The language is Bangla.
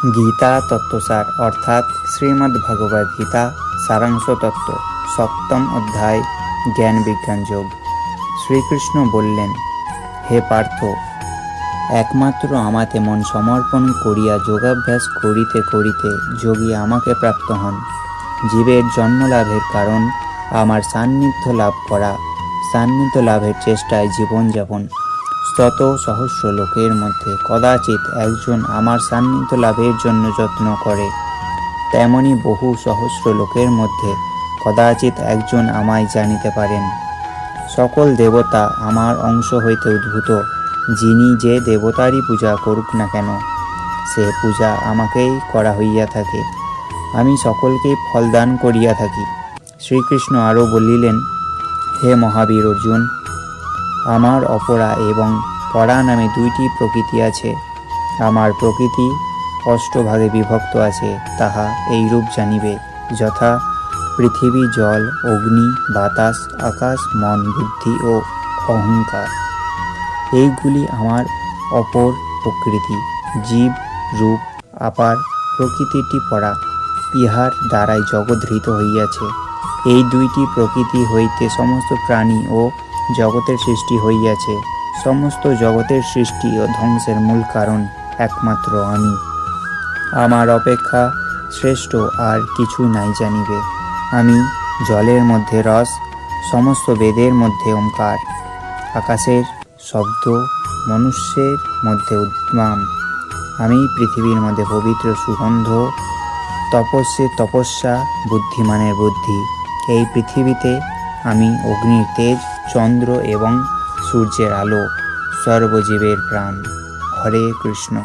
গীতা তত্ত্বসার অর্থাৎ শ্রীমদ্ ভগবদ্ গীতা সারাংশ তত্ত্ব, সপ্তম অধ্যায়, জ্ঞান বিজ্ঞান যোগ। শ্রীকৃষ্ণ বললেন, হে পার্থ, একমাত্র আমাতে মন সমর্পণ করিয়া যোগাভ্যাস করিতে করিতে যোগী আমাকে প্রাপ্ত হন। জীবের জন্মলাভের কারণ আমার সান্নিধ্য লাভ করা, সান্নিধ্য লাভের চেষ্টায় জীবনযাপন। শত সহস্র লোকের মধ্যে কদাচিৎ একজন আমার সান্নিধ্য লাভের জন্য যত্ন করে, তেমনি বহু সহস্র লোকের মধ্যে কদাচিৎ একজন আমায় জানিতে পারেন। সকল দেবতা আমার অংশ হইতে উদ্ভূত। যিনি যে দেবতারই পূজা করুক না কেন, সে পূজা আমাকেই করা হইয়া থাকে। আমি সকলকেই ফলদান করিয়া থাকি। শ্রীকৃষ্ণ আরও বলিলেন, হে মহাবীর অর্জুন, আমার অপরা এবং পরা নামে দুইটি প্রকৃতি আছে। আমার প্রকৃতি অষ্টভাগে বিভক্ত আছে, তাহা এইরূপ জানিবে, যথা পৃথিবী, জল, অগ্নি, বাতাস, আকাশ, মন, বুদ্ধি ও অহংকার। এইগুলি আমার অপর প্রকৃতি। জীব, রূপ, আপার প্রকৃতিটি পরা। ইহার দ্বারাই জগৎ ধৃত হইয়াছে। এই দুইটি প্রকৃতি হইতে সমস্ত প্রাণী ও জগতের সৃষ্টি হইয়াছে। সমস্ত জগতের সৃষ্টি ও ধ্বংসের মূল কারণ একমাত্র আমি। আমার অপেক্ষা শ্রেষ্ঠ আর কিছু নাই জানিবে। আমি জলের মধ্যে রস, সমস্ত বেদের মধ্যে ওঙ্কার, আকাশের শব্দ, মনুষ্যের মধ্যে উদ্দাম। আমি পৃথিবীর মধ্যে পবিত্র সুগন্ধ, তপস্যের তপস্যা, বুদ্ধিমানের বুদ্ধি। এই পৃথিবীতে আমি অগ্নির তেজ, চন্দ্র এবং সূর্যের আলো, সর্বজীবের প্রাণ। হরে কৃষ্ণ।